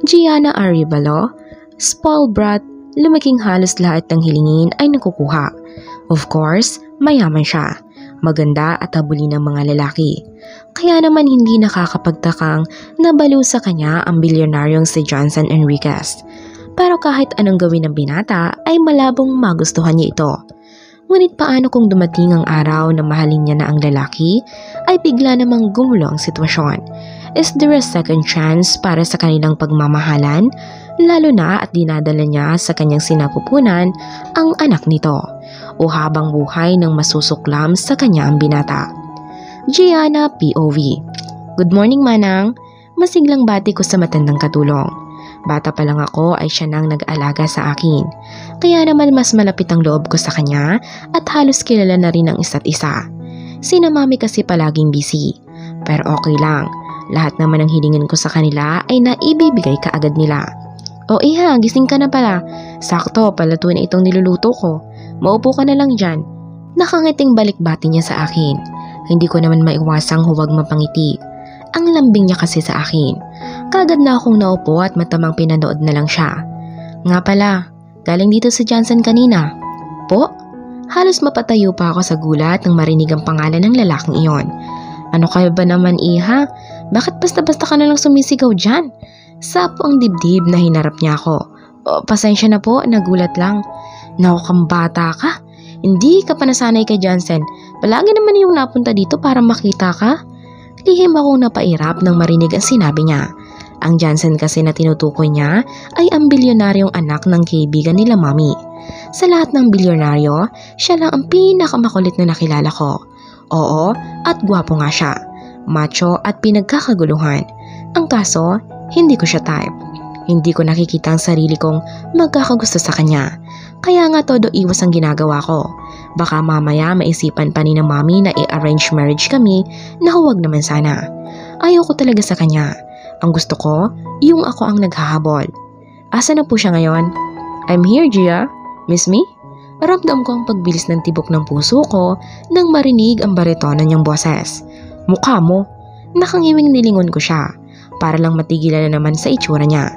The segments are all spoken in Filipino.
Gianna Arevalo, spoiled brat, lumaking halos lahat ng hilingin ay nakukuha. Of course, mayaman siya, maganda at habulin ng mga lalaki. Kaya naman hindi nakakapagtakang nabaliw sa kanya ang bilyonaryong si Johnson Enriquez. Pero kahit anong gawin ng binata ay malabong magustuhan niya ito. Ngunit paano kung dumating ang araw na mahalin niya na ang lalaki ay bigla namang gumulo ang sitwasyon? Is there a second chance para sa kanilang pagmamahalan? Lalo na at dinadala niya sa kanyang sinapupunan ang anak nito o habang buhay ng masusuklam sa kanya ang binata. Gianna POV. Good morning, Manang. Masiglang bati ko sa matandang katulong. Bata pa lang ako ay siya nang nag-alaga sa akin. Kaya naman mas malapit ang loob ko sa kanya at halos kilala na rin ang isa't isa. Sina mami kasi palaging busy. Pero okay lang. Lahat naman ng hilingin ko sa kanila ay naibibigay kaagad nila. O iha, gising ka na pala. Sakto, palato na itong niluluto ko. Maupo ka na lang dyan. Nakangiting balikbati niya sa akin. Hindi ko naman maiwasang huwag mapangiti. Ang lambing niya kasi sa akin. Kagad na akong naupo at matamang pinanood na lang siya. Nga pala, galing dito si Johnson kanina. Po? Halos mapatayo pa ako sa gulat nang marinig ang pangalan ng lalaking iyon. Ano kayo ba naman, iha? Bakit basta-basta ka na lang sumisigaw dyan? Sapo ang dibdib na hinarap niya ako. Pasensya na po, nagulat lang. Naku kang bata ka. Hindi ka pa nasanay kay Johnson. Palagi naman yung napunta dito para makita ka. Lihim akong napairap nang marinig ang sinabi niya. Ang Johnson kasi na tinutukoy niya ay ang bilyonaryong anak ng kaibigan nila mami. Sa lahat ng bilyonaryo, siya lang ang pinakamakulit na nakilala ko. Oo, at gwapo nga siya. Macho at pinagkakaguluhan. Ang kaso, hindi ko siya type. Hindi ko nakikita ang sarili kong magkakagusto sa kanya. Kaya nga todo iwas ang ginagawa ko. Baka mamaya maisipan pa ni ng mami na i-arrange marriage kami na huwag naman sana. Ayaw ko talaga sa kanya. Ang gusto ko, yung ako ang naghahabol. Asa na po siya ngayon? I'm here, Gia. Miss me? Ramdam ko ang pagbilis ng tibok ng puso ko nang marinig ang baritono niyang boses. Mukha mo. Nakangiwing nilingon ko siya para lang matigilan na naman sa itsura niya.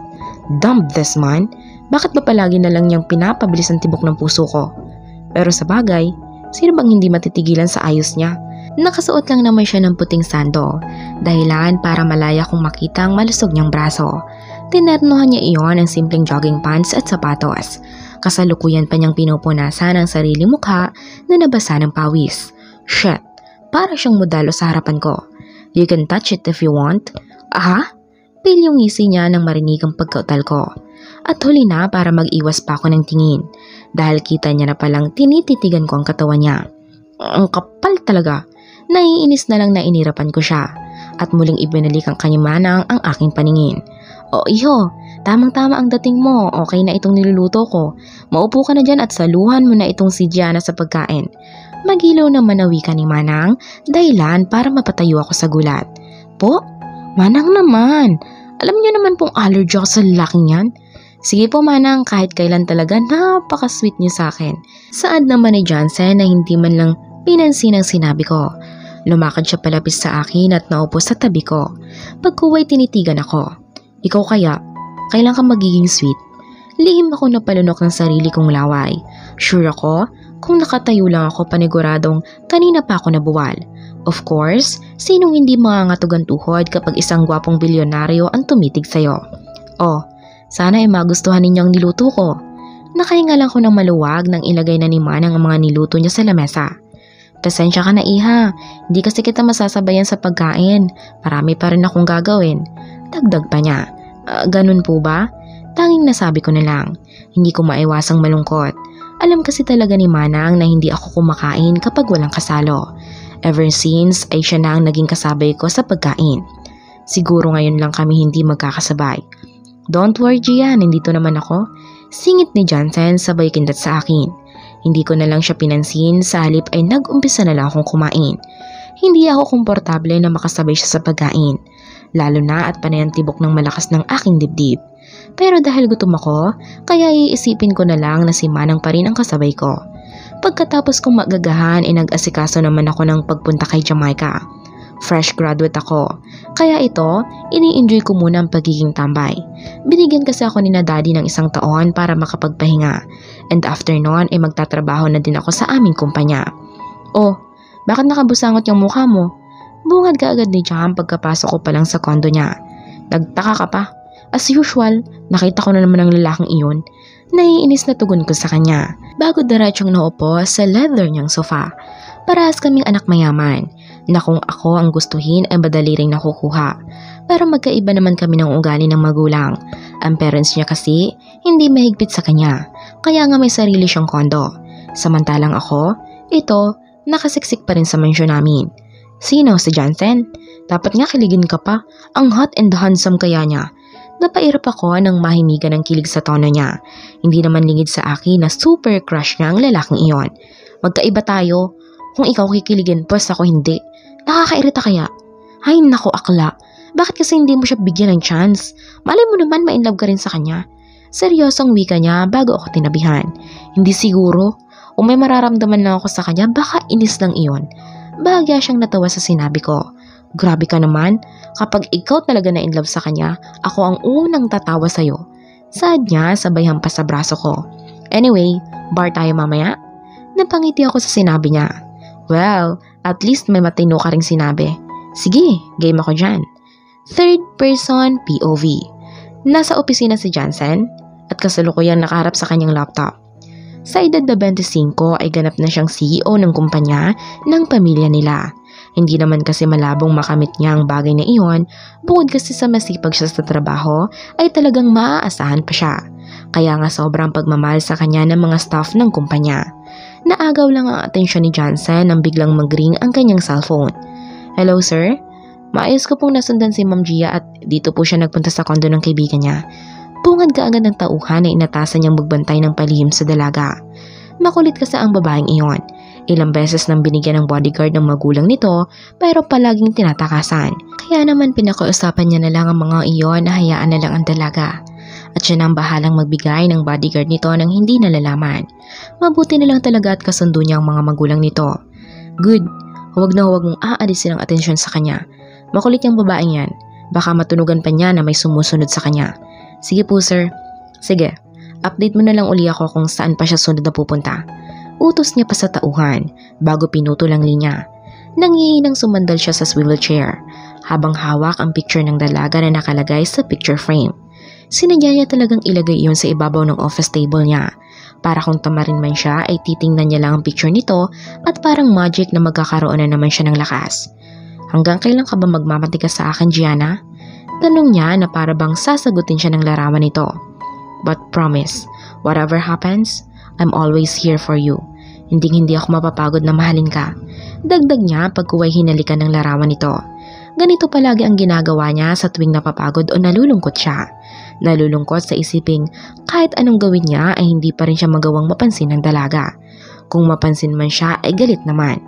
Dump this man. Bakit ba palagi na lang niyang pinapabilis ang tibok ng puso ko? Pero sa bagay, sino bang hindi matitigilan sa ayos niya? Nakasuot lang naman siya ng puting sando, dahilan para malaya kong makita ang malusog niyang braso. Tinernohan niya iyon ng simpleng jogging pants at sapatos. Kasalukuyan pa niyang pinupunasan ang sarili mukha na nabasa ng pawis. Shit, para siyang modelo sa harapan ko. You can touch it if you want. Aha? Pil yung ngisi niya nang marinig ang pagkautal ko. At huli na para mag-iwas pa ako ng tingin. Dahil kita niya na palang tinititigan ko ang katawan niya. Ang kapal talaga. Naiinis na lang na inirapan ko siya. At muling ibinalik ang kanyamanang ang aking paningin. O iho, tamang-tama ang dating mo. Okay na itong niluluto ko. Maupo ka na dyan at saluhan mo na itong si Gianna sa pagkain. Magilaw na manawi ka ni Manang, dahilan para mapatayo ako sa gulat. Po? Manang naman. Alam niyo naman pong allergy ako sa lalaking yan. Sige po Manang, kahit kailan talaga napaka-sweet niyo sa akin. Saad naman ni Johnson na hindi man lang pinansin ang sinabi ko. Lumakad siya palapis sa akin at naupo sa tabi ko. Pagkuway tinitigan ako. Ikaw kaya, kailan ka magiging sweet? Lihim ako na palunok ng sarili kong laway. Sure ako, kung nakatayo lang ako paniguradong kanina pa ako nabuwal. Of course, sinong hindi mangangatugan tuhod kapag isang gwapong bilyonaryo ang tumitig sa'yo? Oh, sana ay magustuhan ninyo ang niluto ko. Nakahinga lang ko ng maluwag nang ilagay na ni Manang ang mga niluto niya sa lamesa. Pasensya ka na iha, hindi kasi kita masasabayan sa pagkain. Marami pa rin akong gagawin. Dagdag pa niya. Ganun po ba? Tanging nasabi ko na lang. Hindi ko maiwasang malungkot. Alam kasi talaga ni Manang na hindi ako kumakain kapag walang kasalo. Ever since ay siya na ang naging kasabay ko sa pagkain. Siguro ngayon lang kami hindi magkakasabay. Don't worry Gia, nandito naman ako. Singit ni Johnson sabay kindat sa akin. Hindi ko na lang siya pinansin, sa halip ay nag-umpisa na lang akong kumain. Hindi ako komportable na makasabay siya sa pagkain. Lalo na at panay ang tibok ng malakas ng aking dibdib. Pero dahil gutom ako, kaya iisipin ko na lang na si Manang pa rin ang kasabay ko. Pagkatapos kong magagahan ay nag-asikaso naman ako ng pagpunta kay Jamaica. Fresh graduate ako. Kaya ito, ini-enjoy ko muna ang pagiging tambay. Binigyan kasi ako ni na daddy ng 1 taon para makapagpahinga. And after noon ay magtatrabaho na din ako sa aming kumpanya. Oh, bakit nakabusangot yung mukha mo? Bungad ka agad ni Jam pagkapasok ko pa lang sa kondo niya. Nagtaka ka pa. As usual, nakita ko na naman ang lalaking iyon. Naiinis na tugon ko sa kanya bago diretsyong naupo sa leather niyang sofa. Parehas kaming anak mayaman na kung ako ang gustuhin ay madali ring nakukuha. Pero magkaiba naman kami ng ugali ng magulang. Ang parents niya kasi hindi mahigpit sa kanya, kaya nga may sarili siyang kondo. Samantalang ako, ito, nakasiksik pa rin sa mansyon namin. Sino? Si Jansen? Dapat nga kiligin ka pa. Ang hot and handsome kaya niya. Napairap ako nang mahimigan ng kilig sa tono niya. Hindi naman lingid sa akin na super crush niya ang lalaking iyon. Magkaiba tayo. Kung ikaw kikiligin, pues ako hindi. Nakakairita kaya? Ay nako akla. Bakit kasi hindi mo siya bigyan ng chance? Malay mo naman ma-inlove ka rin sa kanya. Seryosong wika niya bago ako tinabihan. Hindi siguro. Kung may mararamdaman lang ako sa kanya, baka inis lang iyon. Bahagya siyang natawa sa sinabi ko. Grabe ka naman, kapag ikaw talaga na in love sa kanya, ako ang unang tatawa sa'yo. Saad niya sabay hampas sa braso ko. Anyway, bar tayo mamaya? Napangiti ako sa sinabi niya. Well, at least may matino ka ring sinabi. Sige, game ako dyan. Third person POV. Nasa opisina si Jansen at kasalukuyang nakaharap sa kanyang laptop. Sa edad na 25 ay ganap na siyang CEO ng kumpanya ng pamilya nila. Hindi naman kasi malabong makamit niya ang bagay na iyon, bukod kasi sa masipag siya sa trabaho ay talagang maaasahan pa siya. Kaya nga sobrang pagmamahal sa kanya ng mga staff ng kumpanya. Naagaw lang ang atensyon ni Jansen nang biglang mag-ring ang kanyang cellphone. Hello sir? Maayos ko pong nasundan si Ma'am Gia at dito po siya nagpunta sa kondo ng kaibigan niya. Bungad ka agad ng tauhan na inatasan niyang magbantay ng palihim sa dalaga. Makulit kasi ang babaeng iyon. Ilang beses nang binigyan ng bodyguard ng magulang nito pero palaging tinatakasan. Kaya naman pinakausapan niya na lang ang mga iyon na hayaan na lang ang dalaga. At siya nang bahalang magbigay ng bodyguard nito nang hindi nalalaman. Mabuti na lang talaga at kasundo niya ang mga magulang nito. Good, huwag na huwag mong aalisin ang atensyon sa kanya. Makulit yung babaeng yan. Baka matunugan pa niya na may sumusunod sa kanya. Sige po sir. Sige, update mo na lang uli ako kung saan pa siya sunod na pupunta. Utos niya pa sa tauhan bago pinutol ang linya. Nangihinang sumandal siya sa swivel chair habang hawak ang picture ng dalaga na nakalagay sa picture frame. Sinadya niya talagang ilagay iyon sa ibabaw ng office table niya. Para kung tamarin man siya ay titingnan niya lang ang picture nito at parang magic na magkakaroon na naman siya ng lakas. Hanggang kailan ka ba magmamatigas sa akin, Gianna? Tanong niya na para bang sasagutin siya ng larawan nito. But promise, whatever happens, I'm always here for you. Hindi ako mapapagod na mahalin ka. Dagdag niya pagkuway hinalikan ng larawan nito. Ganito palagi ang ginagawa niya sa tuwing napapagod o nalulungkot siya. Nalulungkot sa isiping kahit anong gawin niya ay hindi pa rin siya magawang mapansin ng dalaga. Kung mapansin man siya ay galit naman.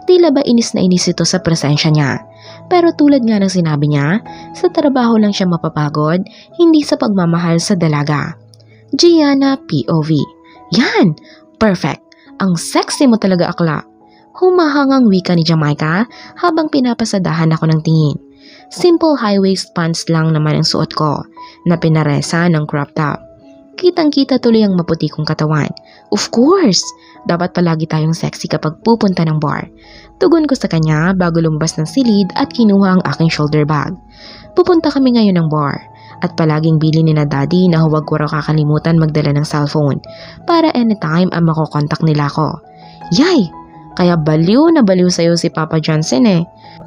Tila ba inis na inis ito sa presensya niya. Pero tulad nga ng sinabi niya, sa trabaho lang siya mapapagod, hindi sa pagmamahal sa dalaga. Gianna POV. Yan! Perfect! Ang sexy mo talaga akla. Humahangang wika ni Jamaica habang pinapasadahan ako ng tingin. Simple high-waist pants lang naman ang suot ko, na pinaresa ng crop top. Kitang-kita tuloy ang maputi kong katawan. Of course! Dapat palagi tayong sexy kapag pupunta ng bar. Tugon ko sa kanya bago lumabas ng silid at kinuha ang aking shoulder bag. Pupunta kami ngayon ng bar at palaging bili ni na daddy na huwag ko raw kakalimutan magdala ng cellphone para anytime ang makokontak nila ko. Yay! Kaya baliw na baliw sa'yo si Papa Johnson eh.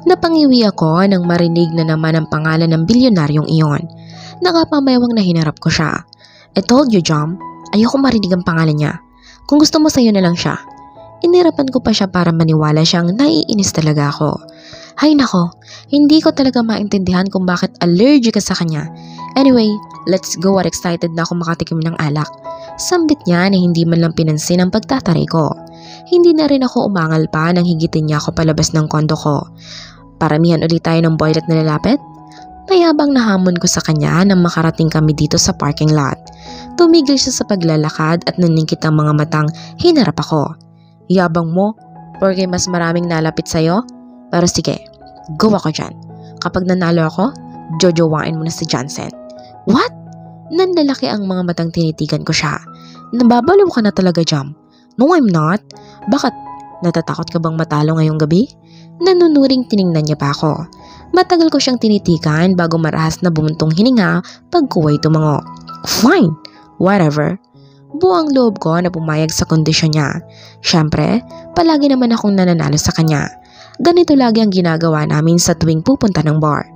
Napangiwi ako nang marinig na naman ang pangalan ng bilyonaryong iyon. Nakapamayawang na hinarap ko siya. I told you, Jom, ayoko marinig ang pangalan niya. Kung gusto mo sa'yo na lang siya. Inirapan ko pa siya para maniwala siyang naiinis talaga ako. Hay nako, hindi ko talaga maintindihan kung bakit allergic ka sa kanya. Anyway, let's go at excited na ako makatikim ng alak. Sambit niya na hindi man lang pinansin ang pagtataray ko. Hindi na rin ako umangal pa nang higitin niya ako palabas ng kondo ko. Paramihan ulit tayo ng boylet na lalapit? Mayabang nahamon ko sa kanya nang makarating kami dito sa parking lot. Tumigil siya sa paglalakad at naningkit ang mga matang hinarap ako. Yabang mo, porque mas maraming nalapit sa'yo? Pero sige, go ako dyan. Kapag nanalo ako, jojowain mo na si Johnson. What? Nanlalaki ang mga matang tinitigan ko siya. Nababaliw ka na talaga, Jam. No, I'm not. Bakit? Natatakot ka bang matalo ngayong gabi? Nanunuring tiningnan niya pa ako. Matagal ko siyang tinitigan bago marahas na bumuntong hininga pagkuway tumango. Fine, whatever. Buang loob ko na pumayag sa kondisyon niya. Siyempre, palagi naman akong nananalo sa kanya. Ganito lagi ang ginagawa namin sa tuwing pupunta ng bar.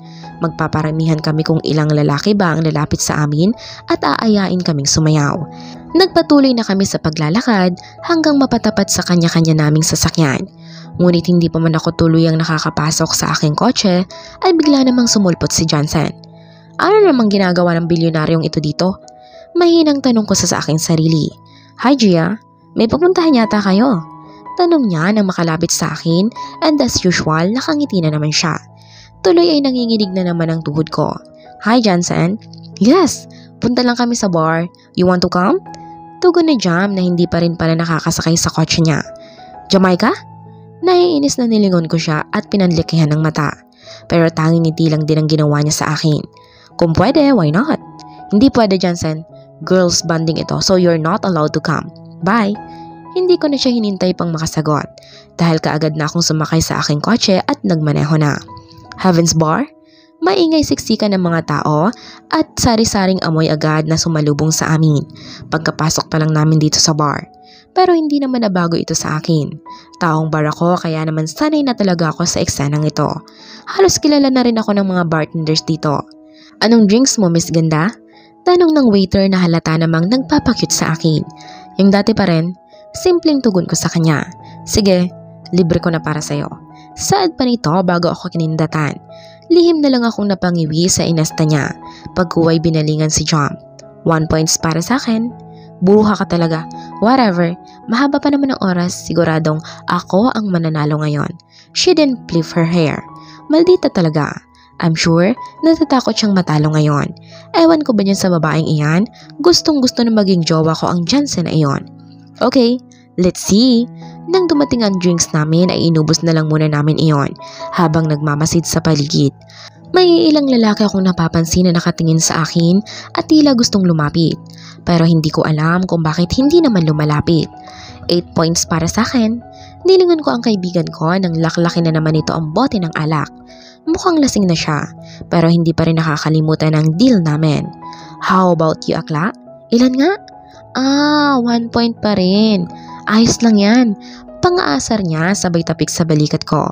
Magpaparamihan kami kung ilang lalaki ba ang lalapit sa amin at aayain kaming sumayaw. Nagpatuloy na kami sa paglalakad hanggang mapatapat sa kanya-kanya naming sasakyan. Ngunit hindi pa man ako tuluyang nakakapasok sa aking kotse ay bigla namang sumulpot si Johnson. Ano namang ginagawa ng bilyonaryong ito dito? Mahinang tanong ko sa aking sarili. Hi Gia, may pupuntahan yata kayo? Tanong niya nang makalapit sa akin and as usual nakangiti na naman siya. Tuloy ay nanginginig na naman ang tuhod ko. Hi Johnson. Yes, punta lang kami sa bar. You want to come? Tugon ni Jam na hindi pa rin pala nakakasakay sa kotse niya. Jamaica? Naiinis na nilingon ko siya at pinanlikihan ng mata. Pero tanging ngiti lang din ang ginawa niya sa akin. Kung pwede, why not? Hindi pwede Johnson. Girls banding ito so you're not allowed to come. Bye. Hindi ko na siya hinintay pang makasagot dahil kaagad na akong sumakay sa aking kotse at nagmaneho na. Heaven's Bar? Maingay siksikan ng mga tao at sari-saring amoy agad na sumalubong sa amin pagkapasok pa lang namin dito sa bar. Pero hindi naman nabago ito sa akin. Taong bar ako kaya naman sanay na talaga ako sa eksenang ito. Halos kilala na rin ako ng mga bartenders dito. Anong drinks mo, Miss Ganda? Tanong ng waiter na halata namang nagpapakyut sa akin. Yung dati pa rin, simpleng tugon ko sa kanya. Sige, libre ko na para sa'yo. Saad pa nito bago ako kinindatan. Lihim na lang akong napangiwi sa inasta niya. Pagkuway binalingan si Jam. 1 points para sa akin. Buruha ka talaga. Whatever. Mahaba pa naman ang oras. Siguradong ako ang mananalo ngayon. She didn't flip her hair. Maldita talaga. I'm sure natatakot siyang matalo ngayon. Ewan ko ba niyan sa babaeng iyan? Gustong gusto na maging jowa ko ang Johnson na iyon. Okay, let's see. Nang dumating ang drinks namin ay inubos na lang muna namin iyon habang nagmamasid sa paligid. May ilang lalaki akong napapansin na nakatingin sa akin at tila gustong lumapit. Pero hindi ko alam kung bakit hindi naman lumalapit. 8 points para sa akin. Nilingon ko ang kaibigan ko nang laklaki na naman ito ang bote ng alak. Mukhang lasing na siya pero hindi pa rin nakakalimutan ang deal namin. How about you, Akla? Ilan nga? 1 point pa rin. Ayos lang yan. Pang-aasar niya sabay tapik sa balikat ko.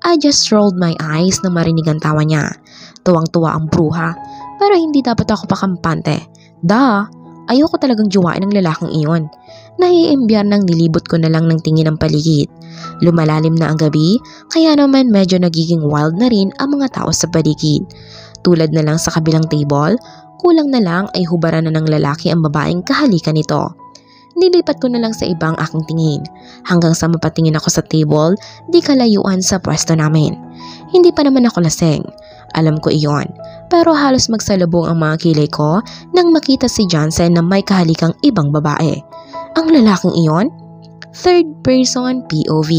I just rolled my eyes nang marinig ang tawa niya. Tuwang-tuwa ang bruha. Pero hindi dapat ako pakampante. Ayoko talagang juwain ng lalaking iyon. Naiimbyan nang nilibot ko na lang ng tingin ang paligid. Lumalalim na ang gabi, kaya naman medyo nagiging wild na rin ang mga tao sa paligid. Tulad na lang sa kabilang table, kulang na lang ay hubaran na ng lalaki ang babaeng kahalikan nito. Nilipat ko na lang sa ibang aking tingin, hanggang sa mapatingin ako sa table, di kalayuan sa pwesto namin. Hindi pa naman ako lasing, alam ko iyon, pero halos magsalubong ang mga kilay ko nang makita si Johnson na may kahalikang ibang babae. Ang lalaking iyon? Third person POV.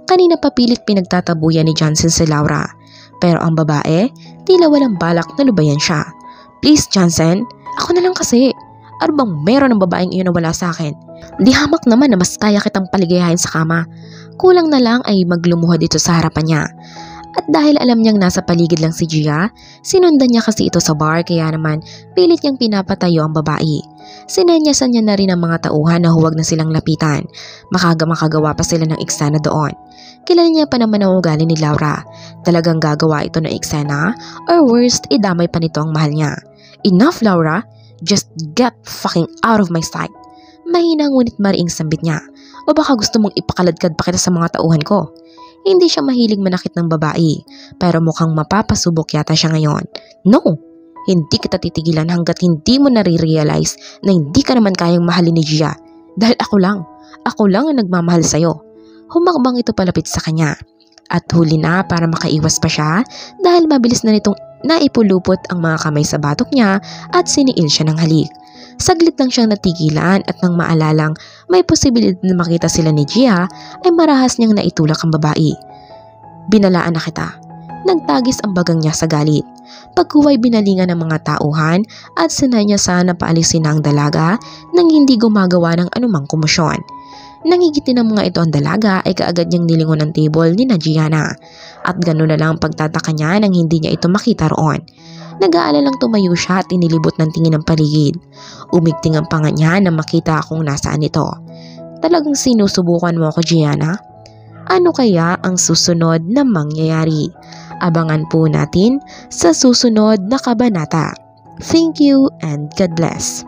Kanina papilit pinagtatabuyan ni Johnson si Laura, pero ang babae, tila walang balak na lubayan siya. Please Johnson, ako na lang kasi. Ano bang meron ng babaeng iyon na wala sa akin? Di hamak naman na mas kaya kitang paligayahin sa kama. Kulang na lang ay maglumuhod dito sa harapan niya. At dahil alam niyang nasa paligid lang si Gia, sinundan niya kasi ito sa bar kaya naman pilit niyang pinapatayo ang babae. Sinenyasan niya na rin ang mga tauhan na huwag na silang lapitan. Makagawa pa sila ng eksena doon. Kilala niya pa naman ang ugali ni Laura. Talagang gagawa ito ng eksena or worst, idamay pa nito ang mahal niya. Enough Laura! Just get fucking out of my sight. Mahina ngunit mariing sambit niya. O baka gusto mong ipakaladkad pa kita sa mga tauhan ko. Hindi siya mahilig manakit ng babae, pero mukhang mapapasubok yata siya ngayon. No, hindi kita titigilan hanggat hindi mo nare-realize na hindi ka naman kayang mahalin ni Gia. Dahil ako lang ang nagmamahal sa'yo. Humakbang ito palapit sa kanya. At huli na para makaiwas pa siya dahil mabilis na nitong naipulupot ang mga kamay sa batok niya at siniil siya ng halik. Saglit lang siyang natigilan at nang maalalang may posibilidad na makita sila ni Gia ay marahas niyang naitulak ang babae. Binalaan na kita. Nagtagis ang bagang niya sa galit. Pagkuway binalingan ng mga tauhan at sinay niya sana paalisin na ang dalaga nang hindi gumagawa ng anumang komosyon. Nangigiti ng mga ito ang dalaga ay kaagad niyang nilingon ng table ni Gianna at gano'n na lang ang pagtataka niya nang hindi niya ito makita roon. Nag-aalalang tumayo siya at inilibot ng tingin ng paligid. Umigting ang panga niya nang makita kung nasaan ito. Talagang sinusubukan mo ako, Gianna? Ano kaya ang susunod na mangyayari? Abangan po natin sa susunod na kabanata. Thank you and God bless.